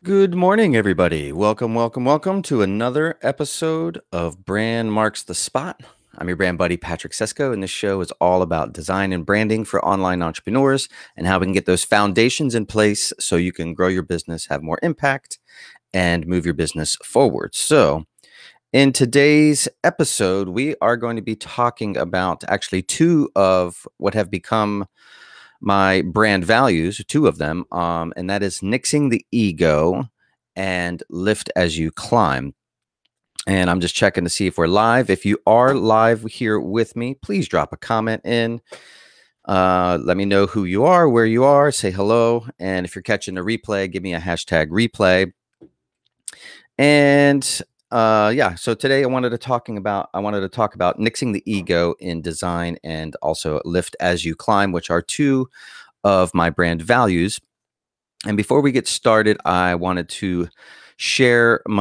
Good morning, everybody. Welcome, welcome, welcome to another episode of Brand Marks the Spot. I'm your brand buddy, Patrick Sesko, and this show is all about design and branding for online entrepreneurs and how we can get those foundations in place so you can grow your business, have more impact, and move your business forward. So, in today's episode, we are going to be talking about actually two of what have become my brand values, two of them, and that is nixing the ego and lift as you climb. And I'm just checking to see if we're live. If you are live here with me, please drop a comment in. Let me know who you are, where you are, say hello. And if you're catching the replay, give me a hashtag replay. And yeah, so today I wanted to talk about nixing the ego in design and also lift as you climb, which are two of my brand values. And before we get started, I wanted to share it's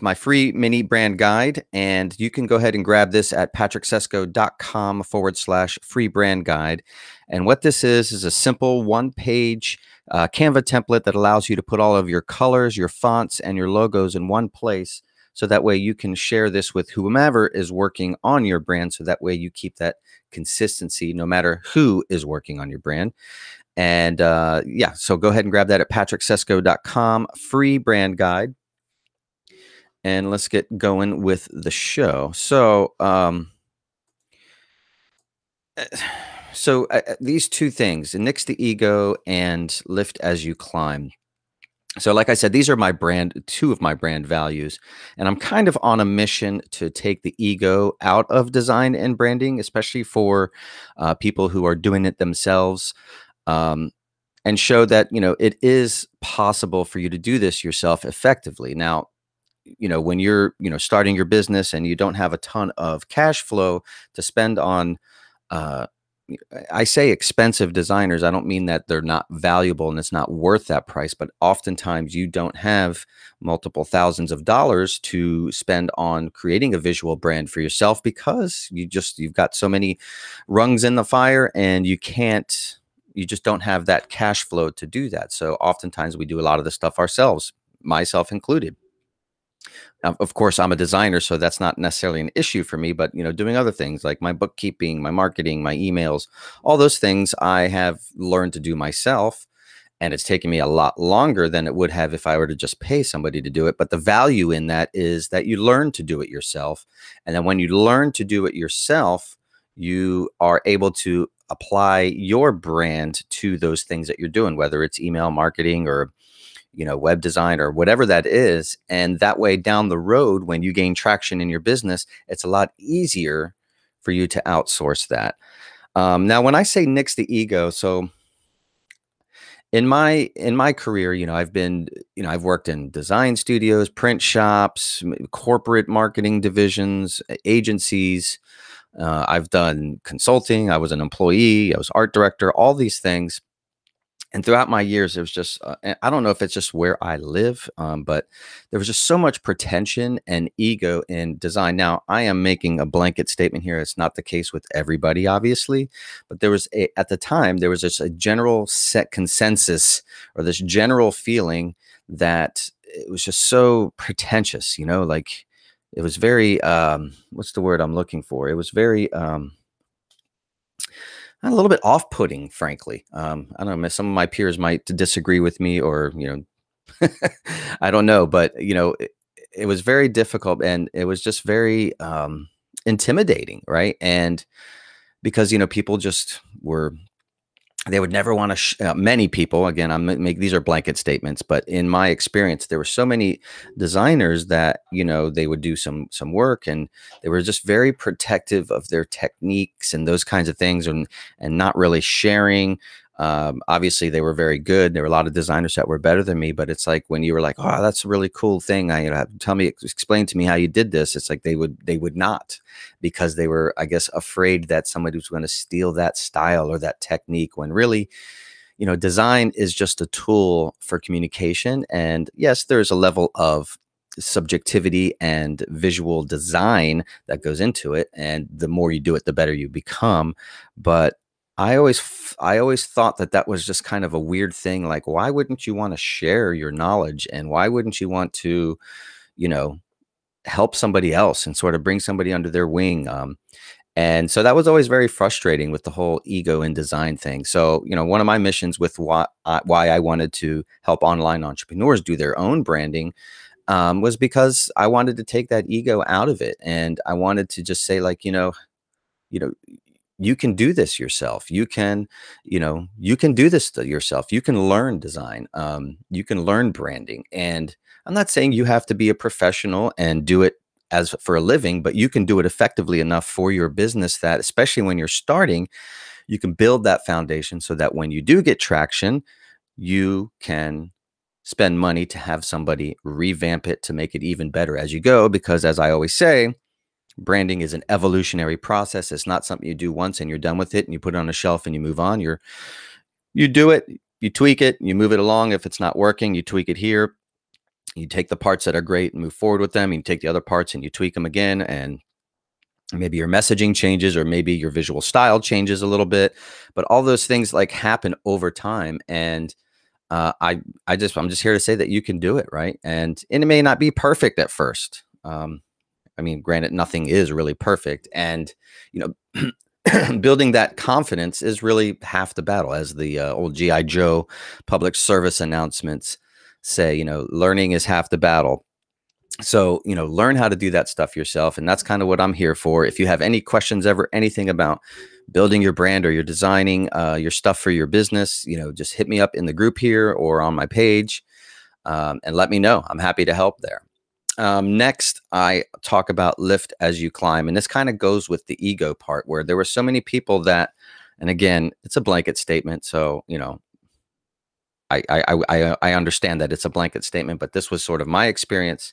my free mini brand guide, and you can go ahead and grab this at patricksesko.com/free brand guide. And what this is a simple one-page Canva template that allows you to put all of your colors, your fonts, and your logos in one place. So that way you can share this with whomever is working on your brand. So that way you keep that consistency no matter who is working on your brand. And yeah, so go ahead and grab that at patricksesko.com, free brand guide. And let's get going with the show. These two things, nix the ego and lift as you climb. So like I said, these are two of my brand values, and I'm kind of on a mission to take the ego out of design and branding, especially for people who are doing it themselves, and show that, it is possible for you to do this yourself effectively. Now, when you're, starting your business and you don't have a ton of cash flow to spend on, I say expensive designers. I don't mean that they're not valuable and it's not worth that price, but oftentimes you don't have multiple thousands of dollars to spend on creating a visual brand for yourself because you've got so many rungs in the fire and you just don't have that cash flow to do that. So oftentimes we do a lot of the stuff ourselves, myself included. Of course, I'm a designer, so that's not necessarily an issue for me, but doing other things like my bookkeeping, my marketing, my emails, all those things I have learned to do myself. And it's taken me a lot longer than it would have if I were to just pay somebody to do it. But the value in that is that you learn to do it yourself. And then when you learn to do it yourself, you are able to apply your brand to those things that you're doing, whether it's email marketing or web design or whatever that is. And that way down the road, when you gain traction in your business, it's a lot easier for you to outsource that. Now, when I say nix the ego, so in my career, I've worked in design studios, print shops, corporate marketing divisions, agencies. I've done consulting. I was an employee. I was art director, all these things. And throughout my years, it was just, I don't know if it's just where I live, but there was just so much pretension and ego in design. Now, I am making a blanket statement here. It's not the case with everybody, obviously, but at the time, there was just a general set consensus or this general feeling that it was just so pretentious, like it was very, what's the word I'm looking for? It was very, a little bit off-putting, frankly. I don't know. Some of my peers might disagree with me, or I don't know, but it was very difficult, and it was just very intimidating, right? And because people just they would never want to. Many people, again, these are blanket statements, but in my experience, there were so many designers that they would do some work, and they were just very protective of their techniques and those kinds of things, and not really sharing. Obviously, they were very good. There were a lot of designers that were better than me, but it's like when you were like, "Oh, that's a really cool thing," explain to me how you did this. It's like they would not, because they were, I guess, afraid that somebody was going to steal that style or that technique. When really, design is just a tool for communication. And yes, there's a level of subjectivity and visual design that goes into it, and the more you do it, the better you become. But I always thought that that was just kind of a weird thing. Like, why wouldn't you want to share your knowledge, and why wouldn't you want to, you know, help somebody else and sort of bring somebody under their wing? And so that was always very frustrating with the whole ego in design thing. So, one of my missions with why I wanted to help online entrepreneurs do their own branding was because I wanted to take that ego out of it, and I wanted to just say, like, you know, you can do this yourself. You can do this to yourself. You can learn design. You can learn branding. And I'm not saying you have to be a professional and do it as for a living, but you can do it effectively enough for your business that, especially when you're starting, you can build that foundation so that when you do get traction, you can spend money to have somebody revamp it to make it even better as you go. Because as I always say, branding is an evolutionary process. It's not something you do once and you're done with it and you put it on a shelf and you move on. You do it, you tweak it, you move it along. If it's not working, you tweak it here. You take the parts that are great and move forward with them. You take the other parts and you tweak them again. And maybe your messaging changes, or maybe your visual style changes a little bit. But all those things like happen over time. And I'm just here to say that you can do it, right? And it may not be perfect at first. I mean, granted, nothing is really perfect. And, building that confidence is really half the battle, as the old G.I. Joe public service announcements say, learning is half the battle. So, learn how to do that stuff yourself. And that's kind of what I'm here for. If you have any questions, anything about building your brand or you're designing your stuff for your business, just hit me up in the group here or on my page and let me know. I'm happy to help there. Next, I talk about lift as you climb. And this kind of goes with the ego part, where there were so many people that, and again, it's a blanket statement. So, I understand that it's a blanket statement, but this was sort of my experience.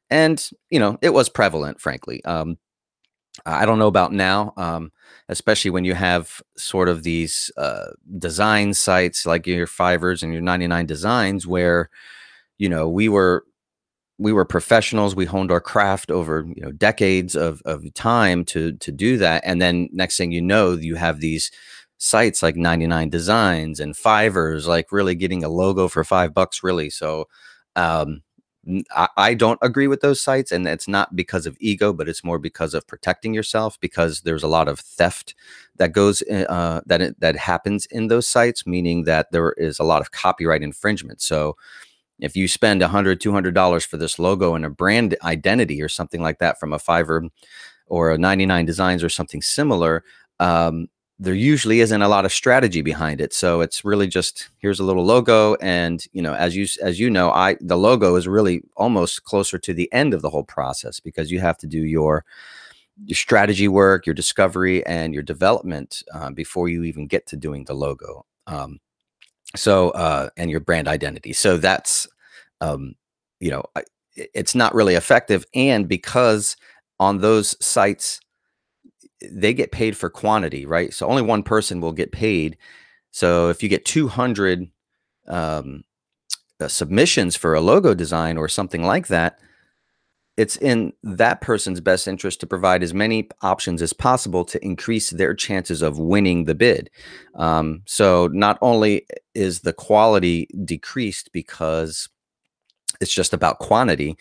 And, it was prevalent, frankly. I don't know about now, especially when you have sort of these design sites like your Fivers and your 99 Designs, where, we were professionals. We honed our craft over, decades of time to do that. And then next thing you know, you have these sites like 99 Designs and Fivers, like really getting a logo for $5, really. So I don't agree with those sites, and it's not because of ego, but it's more because of protecting yourself, because there's a lot of theft that goes that happens in those sites, meaning that there is a lot of copyright infringement. So if you spend $100, $200 for this logo and a brand identity or something like that from a Fiverr or a 99 Designs or something similar, there usually isn't a lot of strategy behind it. So it's really just, here's a little logo. And, as you know, the logo is really almost closer to the end of the whole process, because you have to do your strategy work, your discovery, and your development before you even get to doing the logo. And your brand identity. So that's, it's not really effective. And because on those sites, they get paid for quantity, right? So only one person will get paid. So if you get 200 submissions for a logo design or something like that, it's in that person's best interest to provide as many options as possible to increase their chances of winning the bid. So not only is the quality decreased because it's just about quantity,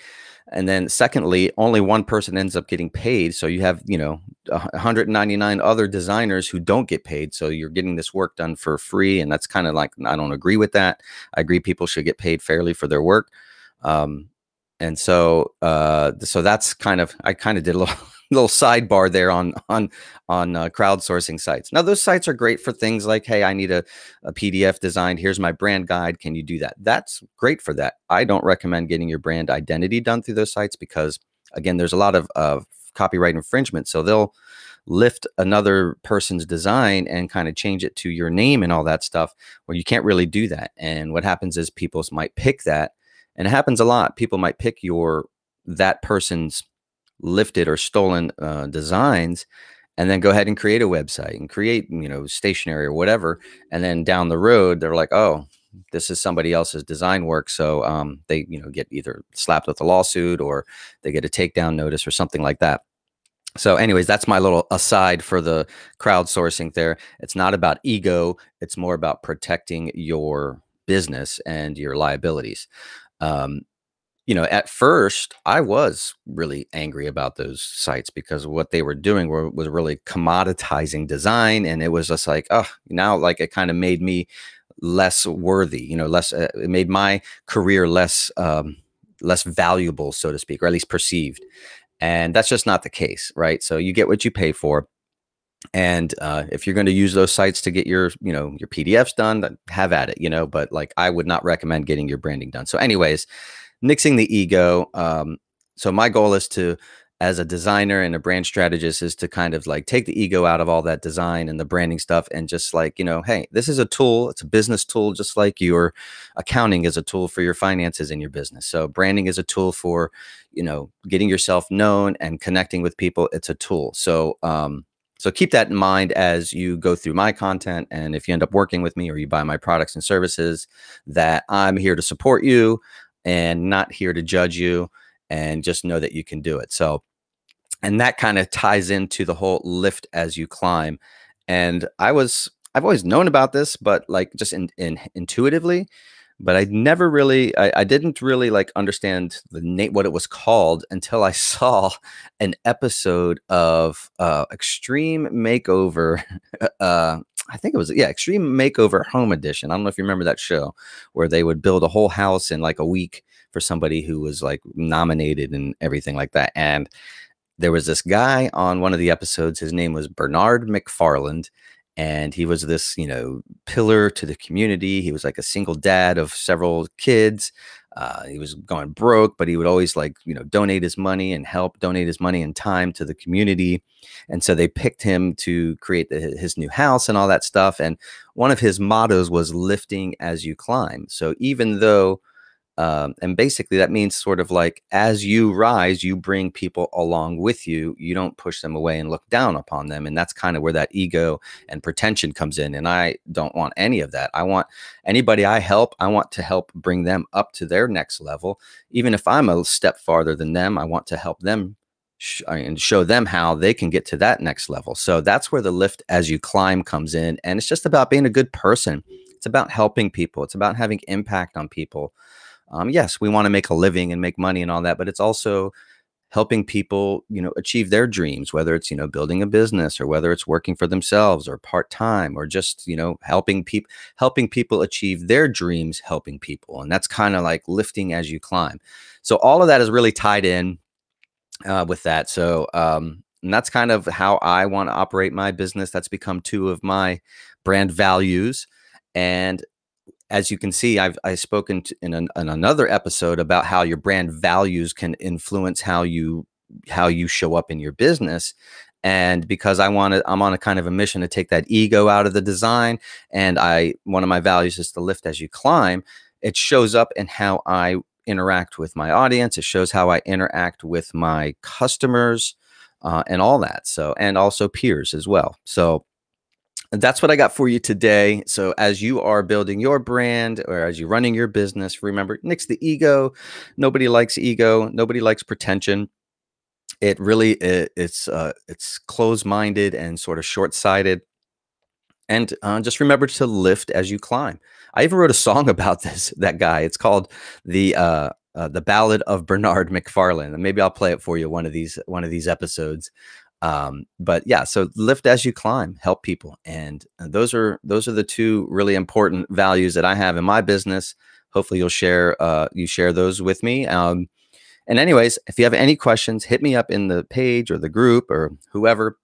and then secondly, only one person ends up getting paid. So you have, 199 other designers who don't get paid. So you're getting this work done for free. And that's kind of like, I don't agree with that. I agree people should get paid fairly for their work. And so that's I kind of did a little sidebar there on crowdsourcing sites. Now, those sites are great for things like, hey, I need a PDF designed. Here's my brand guide. Can you do that? That's great for that. I don't recommend getting your brand identity done through those sites because, again, there's a lot of copyright infringement. So they'll lift another person's design and kind of change it to your name and all that stuff, where you can't really do that. And what happens is people might pick that. And it happens a lot. People might pick that person's lifted or stolen designs, and then go ahead and create a website and create, stationery or whatever. And then down the road, they're like, oh, this is somebody else's design work. So they, get either slapped with a lawsuit or they get a takedown notice or something like that. So anyways, that's my little aside for the crowdsourcing there. It's not about ego. It's more about protecting your business and your liabilities. Um, at first I was really angry about those sites because what they were doing was really commoditizing design. And it was just like, oh, now like it kind of made me less worthy, less, it made my career less valuable, so to speak, or at least perceived. And that's just not the case, right? So you get what you pay for. And if you're going to use those sites to get your PDFs done, then have at it, but like I would not recommend getting your branding done. So anyways, nixing the ego. So my goal is to, as a designer and a brand strategist, is to kind of like take the ego out of all that design and the branding stuff and just like, hey, this is a tool. It's a business tool, just like your accounting is a tool for your finances in your business. So branding is a tool for, getting yourself known and connecting with people. It's a tool. So keep that in mind as you go through my content. And if you end up working with me or you buy my products and services, that I'm here to support you and not here to judge you, and just know that you can do it. So, and that kind of ties into the whole lift as you climb. And I've always known about this, but like just in intuitively, but I didn't really like understand the name, what it was called, until I saw an episode of Extreme Makeover. I think it was, yeah, Extreme Makeover Home Edition. I don't know if you remember that show where they would build a whole house in like a week for somebody who was like nominated and everything like that. And there was this guy on one of the episodes. His name was Bernard McFarland. And he was this, pillar to the community. He was like a single dad of several kids. He was going broke, but he would always like, donate his money and help donate his money and time to the community. And so they picked him to create his new house and all that stuff. And one of his mottos was lifting as you climb. So even though, and basically that means sort of like, as you rise, you bring people along with you. You don't push them away and look down upon them. And that's kind of where that ego and pretension comes in. And I don't want any of that. I want anybody I help, I want to help bring them up to their next level. Even if I'm a step farther than them, I want to help them and show them how they can get to that next level. So that's where the lift as you climb comes in. And it's just about being a good person. It's about helping people. It's about having impact on people. Yes, we want to make a living and make money and all that, but it's also helping people, achieve their dreams, whether it's, building a business or whether it's working for themselves or part-time or just, helping people achieve their dreams, helping people. And that's kind of like lifting as you climb. So all of that is really tied in with that. So, and that's kind of how I want to operate my business. That's become two of my brand values. And as you can see, I've spoken in another episode about how your brand values can influence how you show up in your business. And because I'm on a kind of a mission to take that ego out of the design, and one of my values is to lift as you climb. It shows up in how I interact with my audience. It shows how I interact with my customers, and all that. So, and also peers as well. So that's what I got for you today. So as you are building your brand or as you're running your business, remember, nix the ego. Nobody likes ego. Nobody likes pretension. It really, it's closed-minded and sort of short-sighted. And just remember to lift as you climb. I even wrote a song about that guy. It's called the Ballad of Bernard McFarland. And maybe I'll play it for you one of these episodes. But yeah, so lift as you climb, help people. And those are the two really important values that I have in my business. Hopefully you share those with me. And anyways, if you have any questions, hit me up in the page or the group or whoever.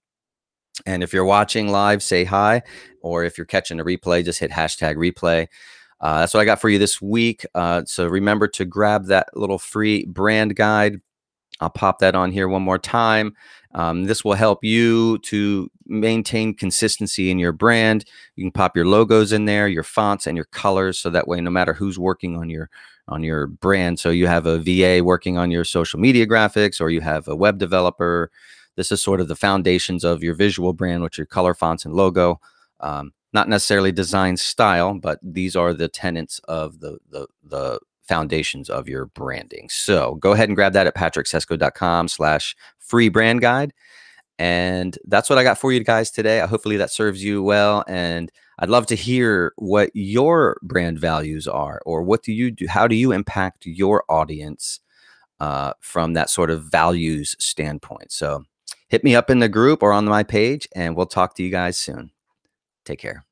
And if you're watching live, say hi, or if you're catching a replay, just hit #replay. That's what I got for you this week. So remember to grab that little free brand guide. I'll pop that on here one more time. This will help you to maintain consistency in your brand. You can pop your logos in there, your fonts and your colors. So that way, no matter who's working on your brand. So you have a VA working on your social media graphics, or you have a web developer. This is sort of the foundations of your visual brand, which are color, fonts, and logo. Not necessarily design style, but these are the tenets of the foundations of your branding. So go ahead and grab that at patricksesko.com/free brand guide. And that's what I got for you guys today. Hopefully that serves you well. And I'd love to hear what your brand values are, or what do you do? How do you impact your audience from that sort of values standpoint? So hit me up in the group or on my page, and we'll talk to you guys soon. Take care.